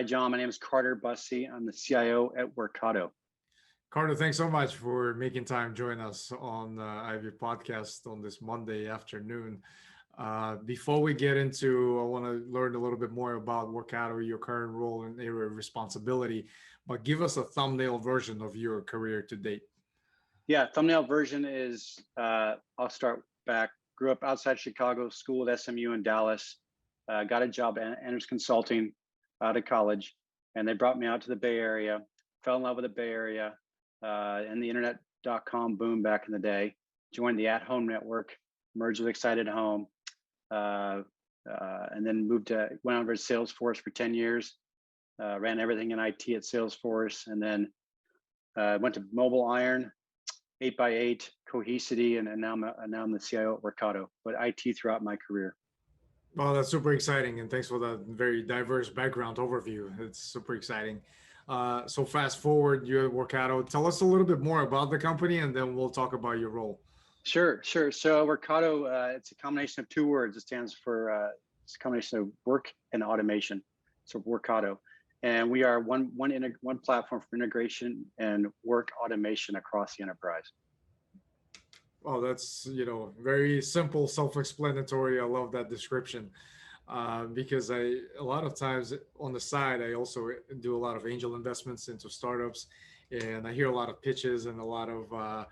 Hi, John. My name is Carter Busse. I'm the CIO at Workato. Carter, thanks so much for making time join us on Ivy Podcast on this Monday afternoon. Before we get into, I want to learn a little bit more about Workato, your current role and area of responsibility, but give us a thumbnail version of your career to date. Yeah, thumbnail version is, I'll start back, grew up outside Chicago, school at SMU in Dallas, got a job at Anders Consulting out of college, and they brought me out to the Bay Area, fell in love with the Bay Area, and the internet.com boom back in the day, joined the at-home network, merged with Excited Home, and then went over to Salesforce for 10 years, ran everything in IT at Salesforce, and then went to MobileIron, 8x8, Cohesity, and now I'm the CIO at Workato, but IT throughout my career. Well, that's super exciting, and thanks for that very diverse background overview. It's super exciting. So fast forward, you're at Workato. Tell us a little bit more about the company, and then we'll talk about your role. Sure. So Workato, it's a combination of two words. It stands for, it's a combination of work and automation. So Workato. And we are one platform for integration and work automation across the enterprise. Oh, that's, very simple, self-explanatory. I love that description because a lot of times on the side, I also do a lot of angel investments into startups, and I hear a lot of pitches and a lot of,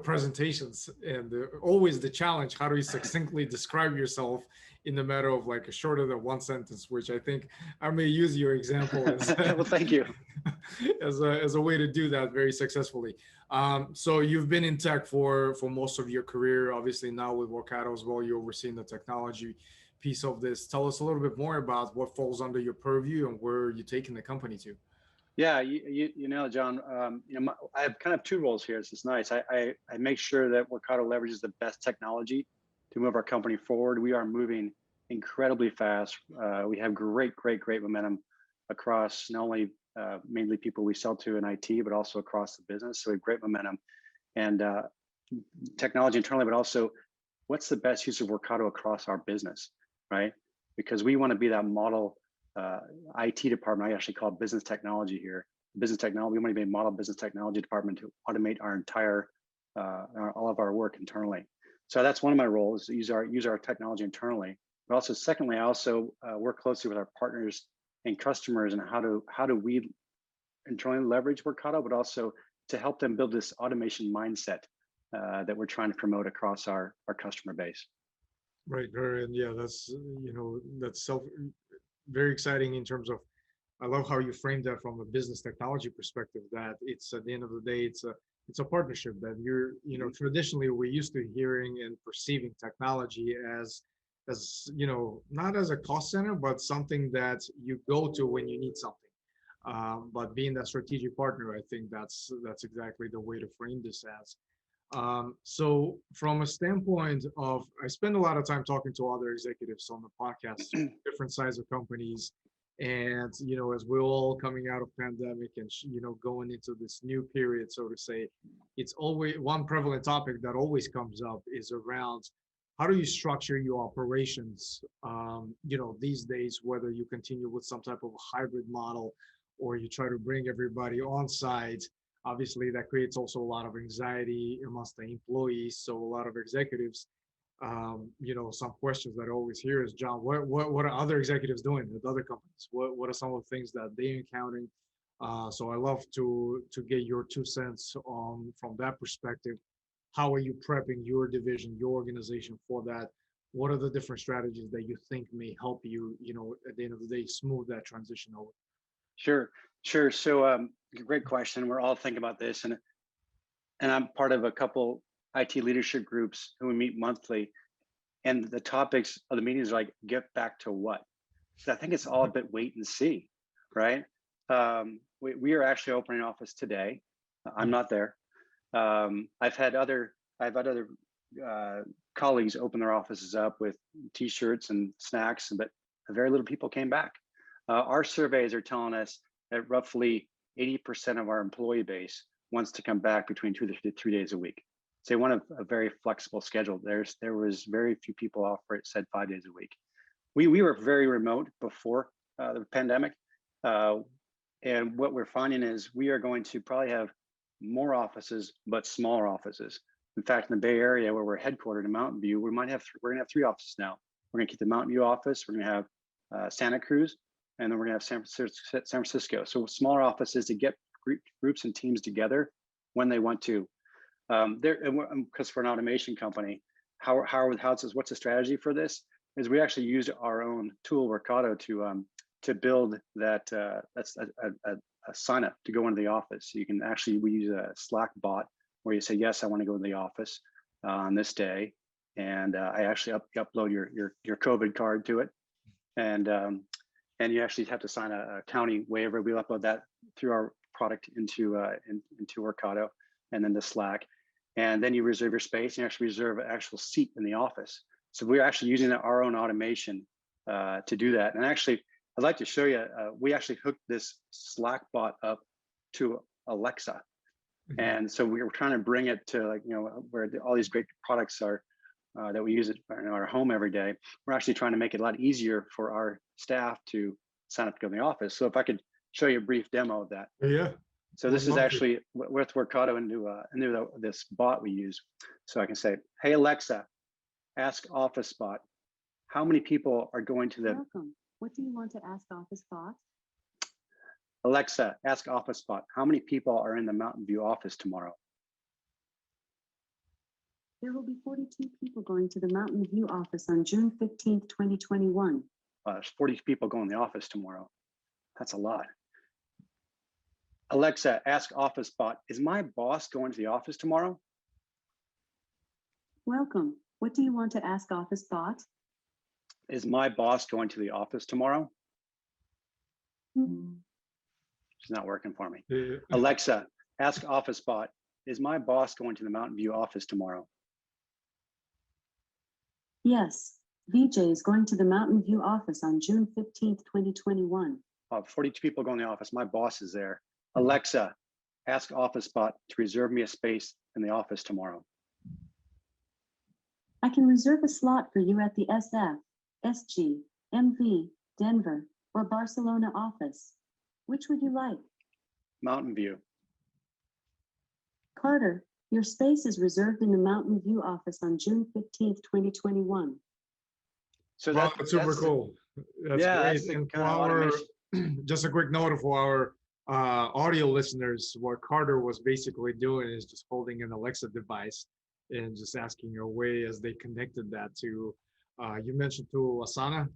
presentations, and always the challenge, how do you succinctly describe yourself in the matter of like a shorter than one sentence, which I think I may use your example as, well, thank you. as a way to do that very successfully. So you've been in tech for most of your career. Obviously now with Workato as well, you're overseeing the technology piece of this. Tell us a little bit more about what falls under your purview and where you're taking the company to. Yeah, John, I have kind of two roles here. This is nice. I make sure that Workato leverages the best technology to move our company forward. We are moving incredibly fast. We have great momentum across not only mainly people we sell to in IT, but also across the business. So we have great momentum and technology internally, but also what's the best use of Workato across our business, right? Because we want to be that model IT department. I actually call it business technology here. Business technology, we want to be a model business technology department to automate our entire, all of our work internally. So that's one of my roles, use our technology internally. But also secondly, I also work closely with our partners and customers and how do we internally leverage Workato, but also to help them build this automation mindset that we're trying to promote across our customer base. Right, and yeah, that's very exciting in terms of, I love how you framed that from a business technology perspective, that it's at the end of the day, it's a partnership that traditionally we're used to hearing and perceiving technology as not as a cost center, but something that you go to when you need something. But being that strategic partner, I think that's exactly the way to frame this as. So from a standpoint of, I spend a lot of time talking to other executives on the podcast, different size of companies. And, as we're all coming out of pandemic and, going into this new period, so to say, it's always one prevalent topic that always comes up is around how do you structure your operations, these days, whether you continue with some type of a hybrid model or you try to bring everybody on site. Obviously, that creates also a lot of anxiety amongst the employees. So a lot of executives, some questions that I always hear is, John, what are other executives doing with other companies? What are some of the things that they're encountering? So I love to get your 2 cents on from that perspective. How are you prepping your division, your organization for that? What are the different strategies that you think may help you, at the end of the day, smooth that transition over? Sure. So great question. We're all thinking about this, and I'm part of a couple IT leadership groups who we meet monthly, and the topics of the meetings are like, get back to what? So I think it's all a bit wait and see, right? We are actually opening an office today. I'm not there. I've had other colleagues open their offices up with T-shirts and snacks, but very little people came back. Our surveys are telling us that roughly 80% of our employee base wants to come back between 2 to 3 days a week. So they want a very flexible schedule. There was very few people offer it, said 5 days a week. We were very remote before the pandemic. Uh, and what we're finding is we are going to probably have more offices, but smaller offices. In fact, in the Bay Area, where we're headquartered in Mountain View, we're going to have 3 offices now. We're going to keep the Mountain View office. We're going to have Santa Cruz, and then we're going to have San Francisco. So smaller offices to get groups and teams together when they want to. Because we're an automation company, what's the strategy for this? Is we actually used our own tool, Workato, to build that that's a sign up to go into the office. So you can actually, we use a Slack bot where you say, yes, I want to go to the office on this day. And I actually upload your COVID card to it. And you actually have to sign a county waiver. We'll upload that through our product into Workato and then to Slack. And then you reserve your space and you actually reserve an actual seat in the office. So we're actually using our own automation to do that. And actually, I'd like to show you, we actually hooked this Slack bot up to Alexa. And so we were trying to bring it to, like, where all these great products are that we use it in our home every day. We're actually trying to make it a lot easier for our staff to sign up to go in the office. So if I could show you a brief demo of that. Yeah. So this is actually with Workato into this bot we use. So I can say, hey, Alexa, ask Office Bot, how many people are going to the... Welcome. What do you want to ask Office Bot? Alexa, ask Office Bot, how many people are in the Mountain View office tomorrow? There will be 42 people going to the Mountain View office on June 15th, 2021. There's 40 people going to the office tomorrow. That's a lot. Alexa, ask Office Bot, is my boss going to the office tomorrow? Welcome. What do you want to ask Office Bot? Is my boss going to the office tomorrow? She's not working for me. Yeah. Alexa, ask Office Bot, is my boss going to the Mountain View office tomorrow? Yes. VJ is going to the Mountain View office on June 15th, 2021. 42 people going to the office. My boss is there. Alexa, ask Office Bot to reserve me a space in the office tomorrow. I can reserve a slot for you at the SF, SG, MV, Denver, or Barcelona office. Which would you like? Mountain View. Carter, your space is reserved in the Mountain View office on June 15th, 2021. So Wow, that's super cool. That's great. And for our, just a quick note for our audio listeners, what Carter was basically doing is just holding an Alexa device and just asking your way as they connected that to, you mentioned through Asana,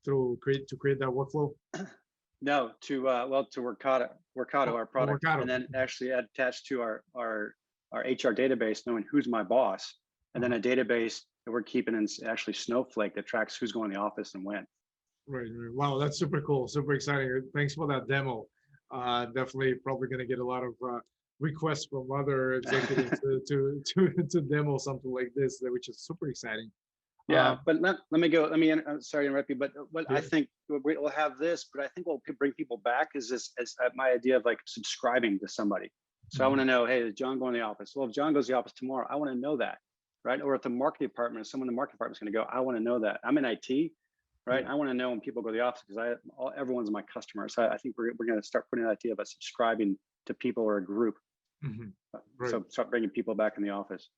to create that workflow? No, to Workato, our product, Workato. And then actually attached to our HR database, knowing who's my boss, and then a database that we're keeping in actually Snowflake that tracks who's going to the office and when. Right. Wow, that's super cool, super exciting. Thanks for that demo. Definitely, probably going to get a lot of requests from other executives to demo something like this, which is super exciting. Yeah, but let me go. I'm sorry to interrupt you, but what Yeah. I think we'll have this, but I think what could bring people back is this, as my idea of like subscribing to somebody. So I want to know, hey, is John going to the office? Well, if John goes to the office tomorrow, I want to know that, right? Or if the marketing department, someone in the marketing department is going to go, I want to know that. I'm in IT, right? Yeah. I want to know when people go to the office because everyone's my customer. So I think we're going to start putting the idea of us subscribing to people or a group. Right. So start bringing people back in the office.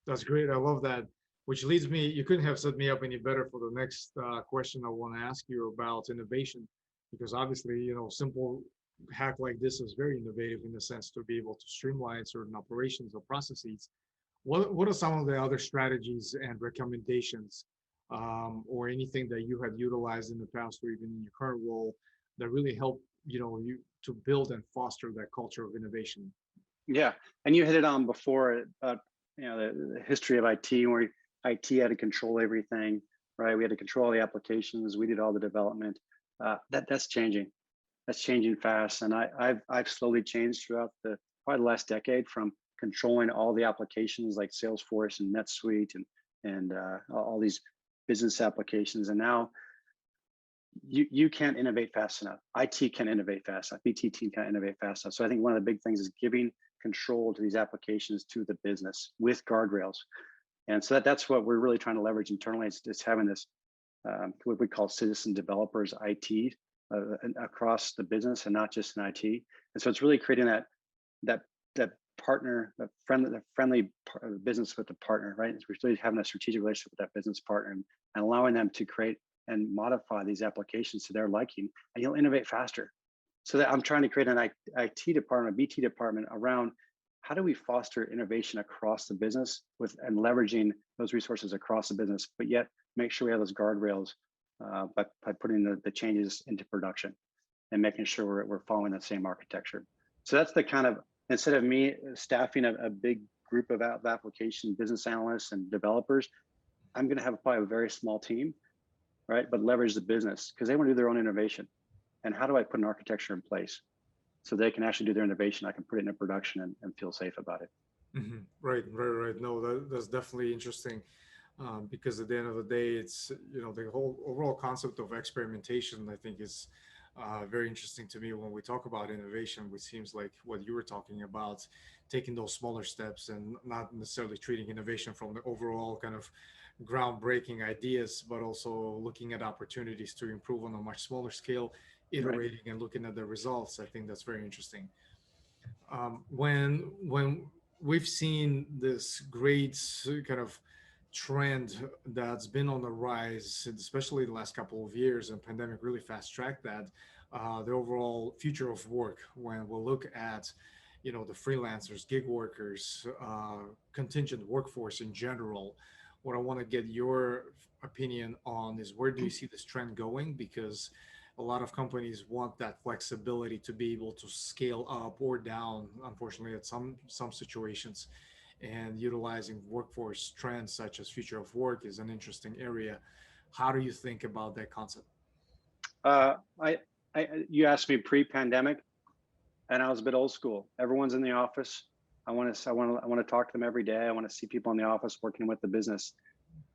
That's great. I love that. Which leads me, you couldn't have set me up any better for the next question I want to ask you about innovation, because obviously, simple hack like this is very innovative in the sense to be able to streamline certain operations or processes. What are some of the other strategies and recommendations or anything that you have utilized in the past or even in your current role that really help you to build and foster that culture of innovation? Yeah, and you hit it on before about the history of IT, where IT had to control everything, right? We had to control all the applications. We did all the development. That's changing. That's changing fast, and I've slowly changed throughout probably the last decade from controlling all the applications like Salesforce and NetSuite and all these business applications, and now you can't innovate fast enough. IT can innovate fast enough. BT team can't innovate fast enough. So I think one of the big things is giving control to these applications to the business with guardrails. And so that's what we're really trying to leverage internally. It's having this what we call citizen developers IT across the business and not just in IT. And so it's really creating that partner, that friendly business with the partner, right? It's really having a strategic relationship with that business partner and allowing them to create and modify these applications to their liking, and you'll innovate faster. So that I'm trying to create an IT department, a BT department around how do we foster innovation across the business and leveraging those resources across the business, but yet make sure we have those guardrails by putting the changes into production and making sure we're following that same architecture. So that's the kind of, instead of me staffing a big group of application business analysts and developers, I'm going to have probably a very small team, right? But leverage the business because they want to do their own innovation. And how do I put an architecture in place so they can actually do their innovation? I can put it into production and feel safe about it. Mm-hmm. Right. No, that's definitely interesting. Because at the end of the day, it's, the whole overall concept of experimentation, I think, is very interesting to me when we talk about innovation, which seems like what you were talking about, taking those smaller steps and not necessarily treating innovation from the overall kind of groundbreaking ideas, but also looking at opportunities to improve on a much smaller scale, iterating and looking at the results. I think that's very interesting. When we've seen this great kind of trend that's been on the rise, especially the last couple of years, and pandemic really fast tracked that, the overall future of work, when we'll look at the freelancers, gig workers, contingent workforce in general, what I want to get your opinion on is, where do you see this trend going? Because a lot of companies want that flexibility to be able to scale up or down, unfortunately, at some situations. And utilizing workforce trends such as future of work is an interesting area. How do you think about that concept? You asked me pre-pandemic, and I was a bit old school. Everyone's in the office. I want to talk to them every day. I want to see people in the office working with the business.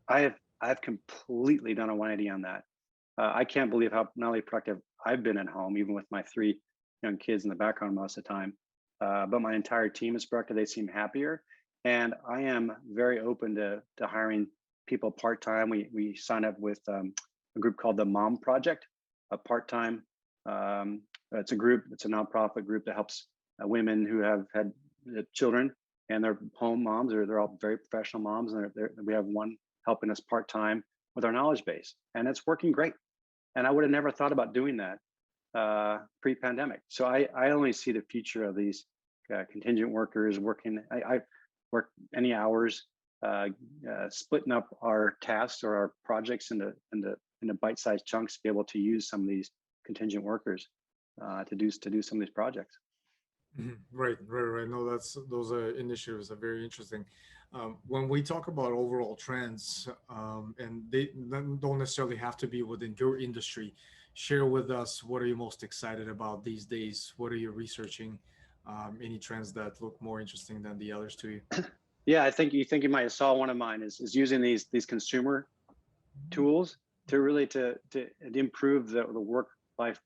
I've completely done a 180 on that. I can't believe how not only productive I've been at home, even with my 3 young kids in the background most of the time, but my entire team is productive. They seem happier. And I am very open to hiring people part-time. We signed up with a group called the Mom Project, a part-time. It's a nonprofit group that helps women who have had children and they're home moms, or they're all very professional moms. And we have one helping us part-time with our knowledge base, and it's working great. And I would have never thought about doing that pre-pandemic. So I only see the future of these contingent workers working. I work any hours, splitting up our tasks or our projects into bite-sized chunks to be able to use some of these contingent workers to do some of these projects. Mm-hmm. Right. No, those initiatives are very interesting. When we talk about overall trends, and they don't necessarily have to be within your industry, share with us, what are you most excited about these days? What are you researching? Any trends that look more interesting than the others to you? Yeah, I think you might have saw one of mine is using these consumer tools to really to improve the work-life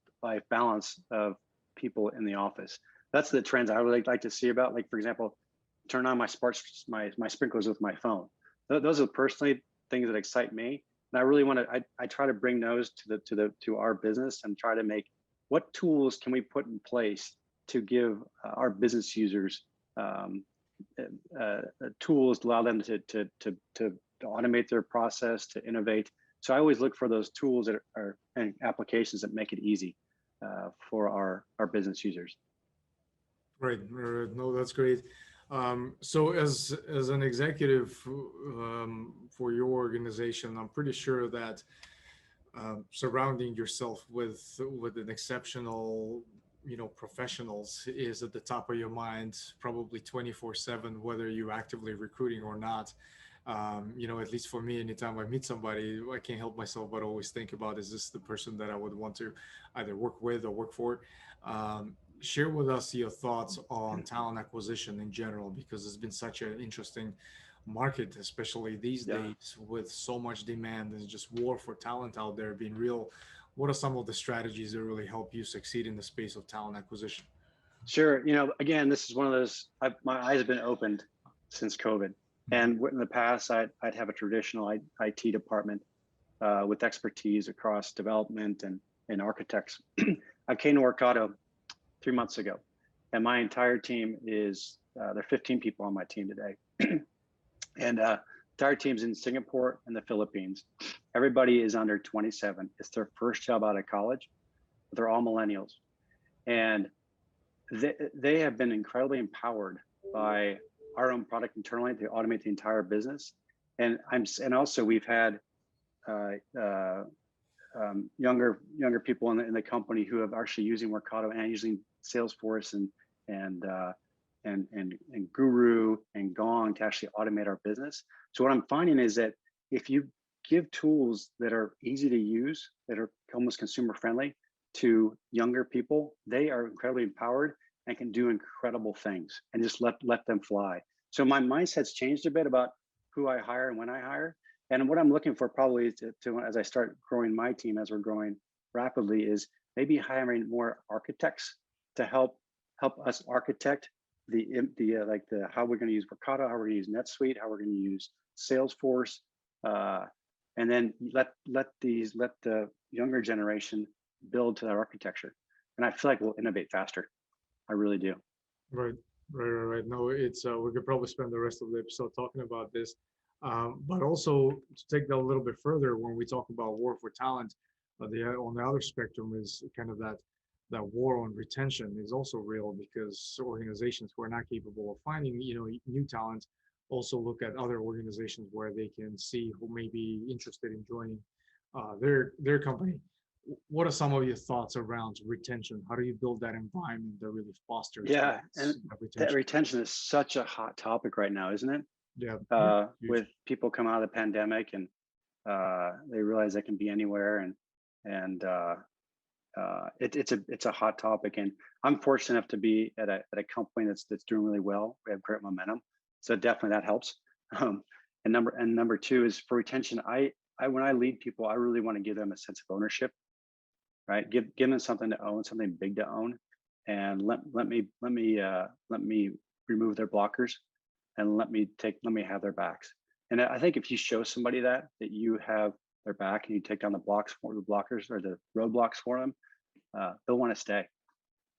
balance of people in the office. That's the trends I really like to see about. Like, for example, turn on my sprinklers with my phone. Those are personally things that excite me, and I really want to. I try to bring those to our business and try to make, what tools can we put in place to give our business users tools to allow them to automate their process, to innovate. So I always look for those tools that are and applications that make it easy for our business users. Right. No, that's great. So as an executive for your organization, I'm pretty sure that surrounding yourself with an exceptional professionals is at the top of your mind, probably 24/7, whether you're actively recruiting or not. At least for me, anytime I meet somebody, I can't help myself but always think about, is this the person that I would want to either work with or work for? Share with us your thoughts on talent acquisition in general, because it's been such an interesting market, especially these days, with so much demand and just war for talent out there being real. What are some of the strategies that really help you succeed in the space of talent acquisition? Sure. Again, this is one of those, my eyes have been opened since COVID. And in the past, I'd have a traditional IT department with expertise across development and and architects. I came to Workato 3 months ago, and my entire team is, there are 15 people on my team today. And entire team's in Singapore and the Philippines. Everybody is under 27. It's their first job out of college. They're all millennials. And they have been incredibly empowered by our own product internally to automate the entire business. And also we've had younger people in the company who have actually using Workato and using Salesforce and Guru and Gong to actually automate our business. So what I'm finding is that if you give tools that are easy to use, that are almost consumer friendly to younger people, they are incredibly empowered and can do incredible things, and just let them fly. So my mindset's changed a bit about who I hire and when I hire. And what I'm looking for probably is to as I start growing my team, as we're growing rapidly, is maybe hiring more architects to help us architect the how we're going to use Workato, how we're going to use NetSuite, how we're going to use Salesforce, and then let the younger generation build to that architecture. And I feel like we'll innovate faster. I really do. Right. No, it's we could probably spend the rest of the episode talking about this. But also to take that a little bit further, when we talk about war for talent, on the other spectrum is kind of that war on retention is also real, because organizations who are not capable of finding new talent also look at other organizations where they can see who may be interested in joining their company. What are some of your thoughts around retention? How do you build that environment that really fosters and that retention is such a hot topic right now, isn't it? Yeah. With people come out of the pandemic and they realize they can be anywhere, and it's a hot topic. And I'm fortunate enough to be at a company that's doing really well. We have great momentum, so definitely that helps. And number two is for retention. I when I lead people, I really want to give them a sense of ownership, right? Give them something to own, something big to own, and let me remove their blockers, and let me have their backs. And I think if you show somebody that you have their back and you take down the blockers or the roadblocks for them, they'll want to stay.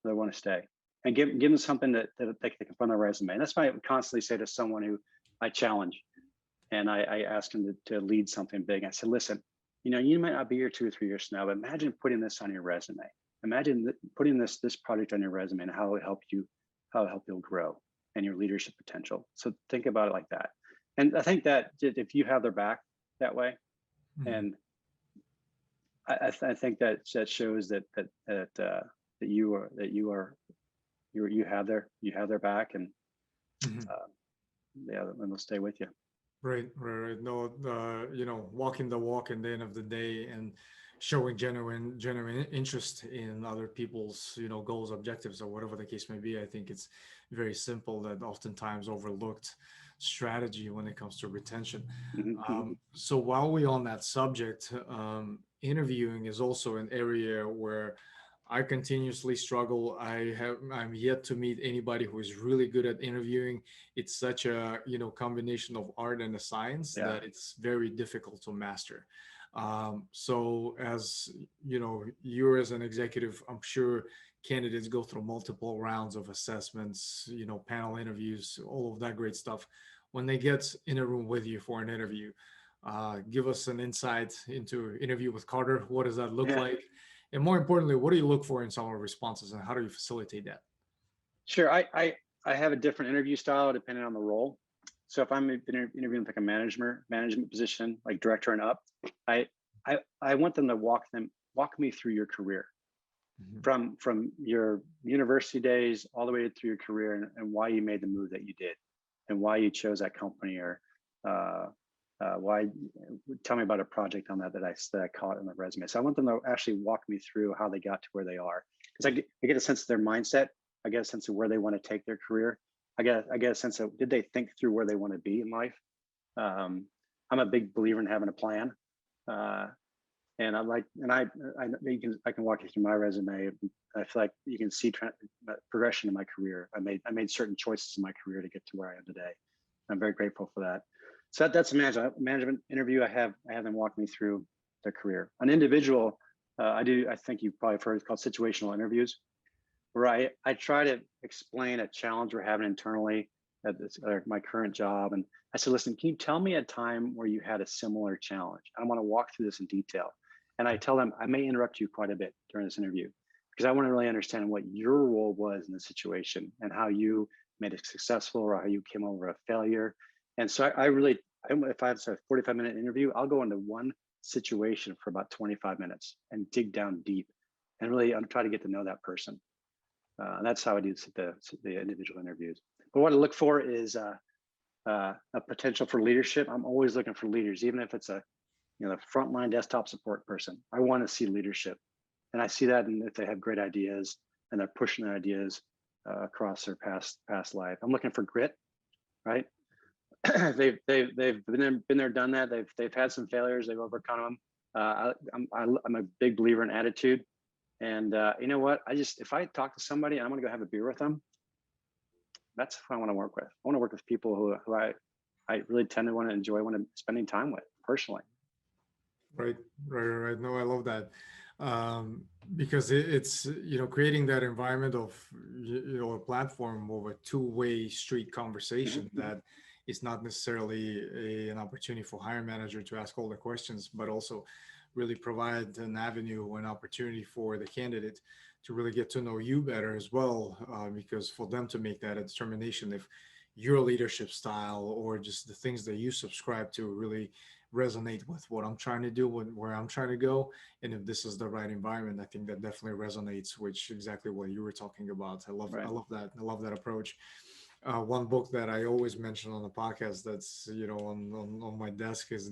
They'll want to stay, and give them something that they can put on their resume. And that's why I constantly say to someone who I challenge, and I ask them to lead something big. I said, listen, you might not be here 2 or 3 years from now, but imagine putting this on your resume. Imagine putting this project on your resume and how it will help you grow and your leadership potential. So think about it like that. And I think that if you have their back that way, and I think that shows that you have their back, and and they'll stay with you. Right. No, walking the walk at the end of the day and showing genuine interest in other people's, goals, objectives, or whatever the case may be. I think it's very simple, that oftentimes overlooked strategy when it comes to retention. So while we're on that subject, interviewing is also an area where I continuously struggle. I'm yet to meet anybody who is really good at interviewing. It's such a combination of art and a science that it's very difficult to master. So as you're as an executive, I'm sure candidates go through multiple rounds of assessments, panel interviews, all of that great stuff. When they get in a room with you for an interview, give us an insight into interview with Carter. What does that look like? And more importantly, what do you look for in some of the responses, and how do you facilitate that? Sure. I have a different interview style depending on the role. So if I'm interviewing like a management position, like director and up, I want them to walk me through your career, from your university days all the way through your career, and why you made the move that you did, and why you chose that company, or why. Tell me about a project on that I caught in the resume. So I want them to actually walk me through how they got to where they are, because I get a sense of their mindset. I get a sense of where they want to take their career. I get a sense of, did they think through where they want to be in life? I'm a big believer in having a plan, and I can walk you through my resume. I feel like you can see progression in my career. I made certain choices in my career to get to where I am today. I'm very grateful for that. So that's a management interview. I have them walk me through their career. An individual, I think you've probably heard it's called situational interviews, where I try to explain a challenge we're having internally at my current job. And I said, listen, can you tell me a time where you had a similar challenge? I want to walk through this in detail. And I tell them, I may interrupt you quite a bit during this interview because I want to really understand what your role was in the situation and how you made it successful or how you came over a failure. And so if I have a 45-minute interview, I'll go into one situation for about 25 minutes and dig down deep and really try to get to know that person. And that's how I do the individual interviews. But what I look for is a potential for leadership. I'm always looking for leaders, even if it's a frontline desktop support person. I want to see leadership, and I see that if they have great ideas and they're pushing their ideas across their past life. I'm looking for grit, right? they've been there, done that. They've had some failures. They've overcome them. I'm a big believer in attitude. And you know what? If I talk to somebody and I'm gonna go have a beer with them, that's who I want to work with. I want to work with people who I really tend to want to enjoy spending time with personally. Right. No, I love that. Because it's, creating that environment of, a platform of a two-way street conversation that is not necessarily an opportunity for hiring manager to ask all the questions, but also really provide an avenue, an opportunity for the candidate to really get to know you better as well, because for them to make that a determination if your leadership style or just the things that you subscribe to really resonate with what I'm trying to do, where I'm trying to go, and if this is the right environment. I think that definitely resonates, which exactly what you were talking about. I love that approach. One book that I always mention on the podcast that's on my desk is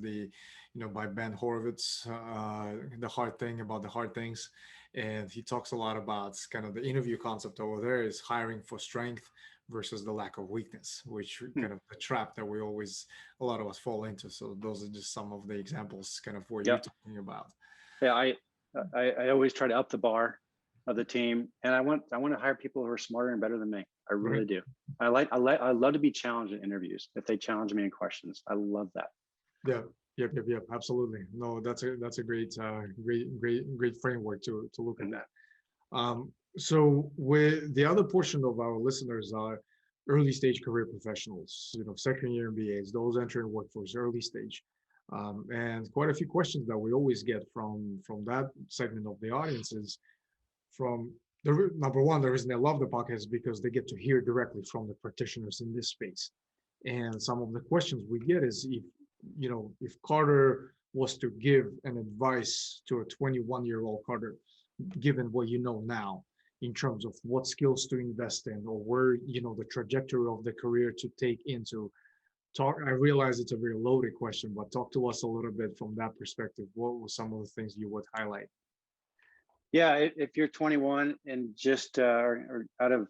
by Ben Horowitz, The Hard Thing About the Hard Things, and he talks a lot about kind of the interview concept over there is hiring for strength versus the lack of weakness, which kind of the trap that a lot of us fall into. So those are just some of the examples kind of what you're talking about. Yeah, I always try to up the bar of the team, and I want to hire people who are smarter and better than me. I really do. I love to be challenged in interviews. If they challenge me in questions, I love that. Yep. Absolutely. No, that's a great framework to look at that. So with the other portion of our listeners are early stage career professionals, second year MBAs, those entering workforce early stage. And quite a few questions that we always get from that segment of the audience is from number one, the reason they love the podcast is because they get to hear directly from the practitioners in this space. And some of the questions we get is if Carter was to give an advice to a 21-year-old Carter, given what you know now, in terms of what skills to invest in or where, the trajectory of the career to take into talk. I realize it's a very loaded question, but talk to us a little bit from that perspective. What were some of the things you would highlight? Yeah, if you're 21 and just or out of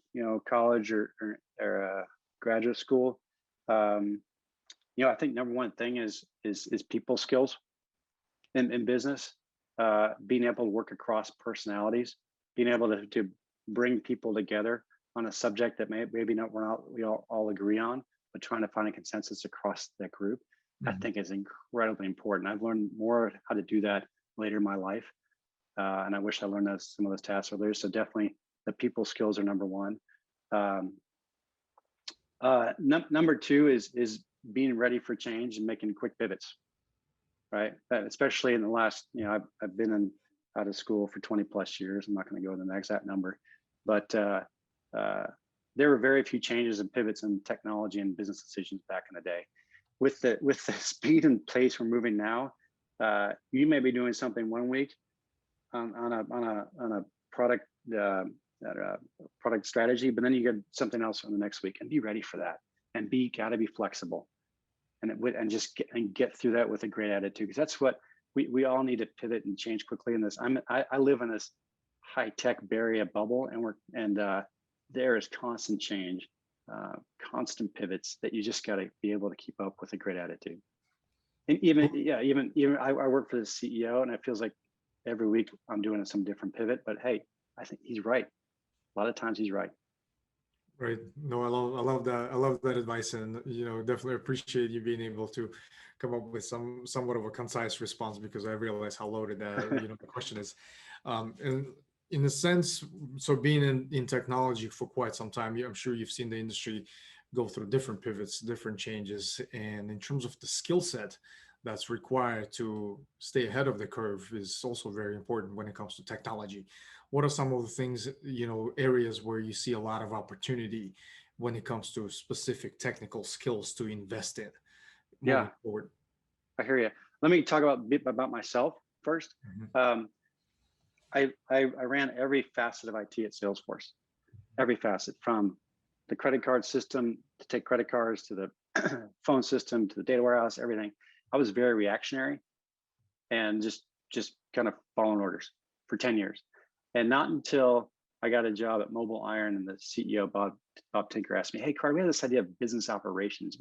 college or graduate school, I think number one thing is people skills in business, being able to work across personalities, being able to bring people together on a subject that maybe we all agree on, but trying to find a consensus across that group, I think is incredibly important. I've learned more how to do that later in my life. And I wish I learned some of those tasks earlier. So definitely the people skills are number one. Number two is being ready for change and making quick pivots, right? Especially in the last, I've been out of school for 20 plus years. I'm not going to go into the exact number, but there were very few changes and pivots in technology and business decisions back in the day. With the speed and pace we're moving now, you may be doing something one week on a product product strategy, but then you get something else on the next week, and be ready for that, and gotta be flexible, and just get through that with a great attitude, because that's what we all need to pivot and change quickly in this. I live in this high tech Bay Area bubble, and there is constant change, constant pivots that you just got to be able to keep up with a great attitude. And even I work for the CEO, and it feels like every week I'm doing some different pivot, but hey, I think he's right. A lot of times he's right. Right. No, I love that. I love that advice, and definitely appreciate you being able to come up with somewhat of a concise response, because I realize how loaded that the question is. And in a sense, so being in technology for quite some time, I'm sure you've seen the industry go through different pivots, different changes. And in terms of the skill set that's required to stay ahead of the curve is also very important when it comes to technology. What are some of the things, areas where you see a lot of opportunity when it comes to specific technical skills to invest in moving Yeah, forward? I hear you. Let me talk a bit about myself first. Mhm. I ran every facet of IT at Salesforce, every facet, from the credit card system to take credit cards to the phone system to the data warehouse, everything. I was very reactionary and just kind of following orders for 10 years. And not until I got a job at MobileIron and the CEO Bob Tinker asked me, "Hey, Carter, we have this idea of business operations.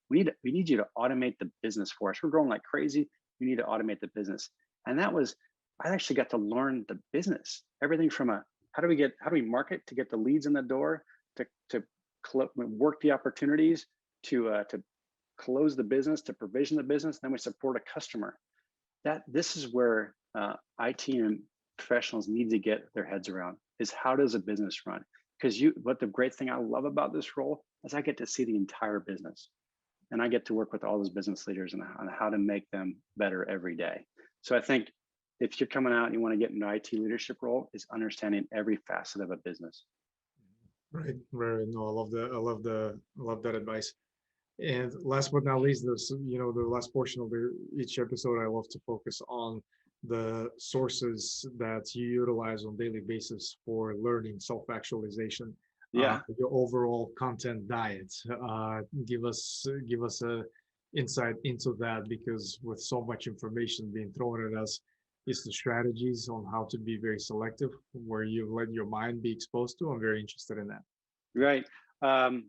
We need you to automate the business for us. We're growing like crazy. We need to automate the business." And I actually got to learn the business, everything from how do we market to get the leads in the door, to work the opportunities, to close the business, to provision the business, then we support a customer. This is where IT and professionals need to get their heads around, is how does a business run? Because what the great thing I love about this role is I get to see the entire business, and I get to work with all those business leaders on how to make them better every day. So I think if you're coming out and you want to get into IT leadership role, is understanding every facet of a business. Right, right. No, I love that advice. And last but not least, this, the last portion of each episode, I love to focus on the sources that you utilize on daily basis for learning, self-actualization, Yeah. your overall content diet. Give us a insight into that, because with so much information being thrown at us, it's the strategies on how to be very selective, where you let your mind be exposed to. I'm very interested in that. Right. I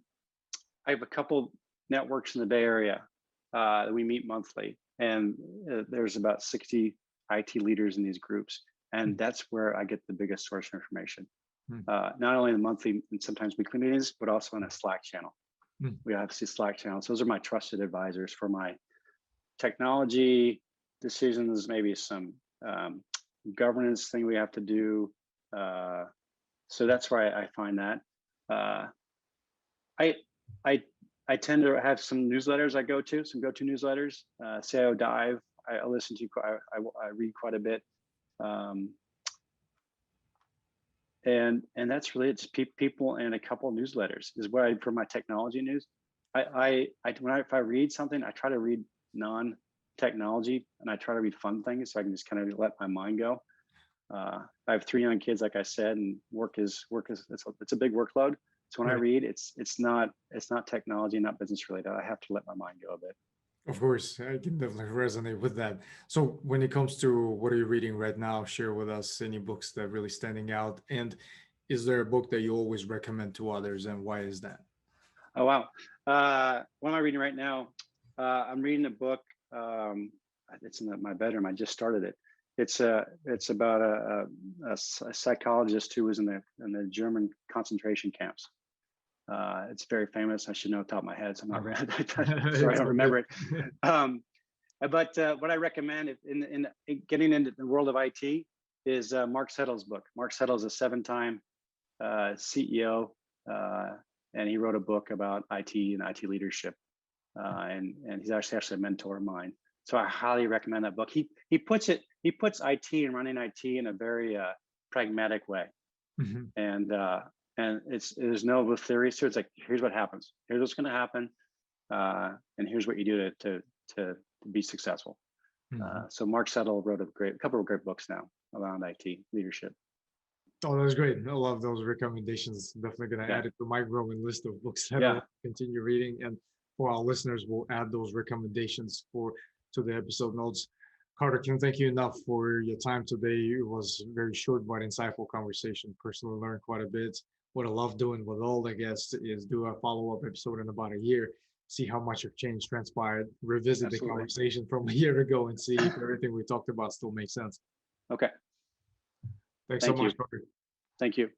have a couple networks in the Bay Area that we meet monthly, and there's about 60 IT leaders in these groups, and that's where I get the biggest source of information. Not only in the monthly and sometimes weekly meetings, but also in a Slack channel. We have Slack channels. Those are my trusted advisors for my technology decisions, maybe some governance thing we have to do. So that's why I find that. I tend to have some newsletters I go to, some go-to newsletters. CIO Dive, I listen to, I read quite a bit. And that's really, it's people and a couple of newsletters is where for my technology news. If I read something, I try to read non-technology, and I try to read fun things so I can just kind of let my mind go. I have 3 young kids, like I said, and work is it's a big workload. So when I read, it's not technology, not business related. I have to let my mind go a bit. Of course, I can definitely resonate with that. So when it comes to what are you reading right now, share with us any books that are really standing out. And is there a book that you always recommend to others, and why is that? Oh, wow. What am I reading right now? I'm reading a book. It's in my bedroom. I just started it. It's about a psychologist who was in the German concentration camps. It's very famous. I should know off the top of my head, so I'm not reading it. Sorry, I don't remember it. But what I recommend in getting into the world of IT is Mark Settle's book. Mark Settle is a 7-time CEO, and he wrote a book about IT and IT leadership. And he's actually a mentor of mine. So I highly recommend that book. He puts IT and running IT in a very pragmatic way. And there's no theories to it. It's like, here's what happens. Here's what's going to happen, and here's what you do to be successful. So Mark Settle wrote a couple of great books now around IT leadership. Oh, that was great. I love those recommendations. Definitely going to add it to my growing list of books that I'll continue reading. And for our listeners, we'll add those recommendations to the episode notes. Carter, can't thank you enough for your time today. It was a very short but insightful conversation. Personally learned quite a bit. What I love doing with all the guests is do a follow-up episode in about a year, see how much of change transpired, revisit the conversation from a year ago, and see if everything we talked about still makes sense. Okay. Thanks so much, Carter. Thank you.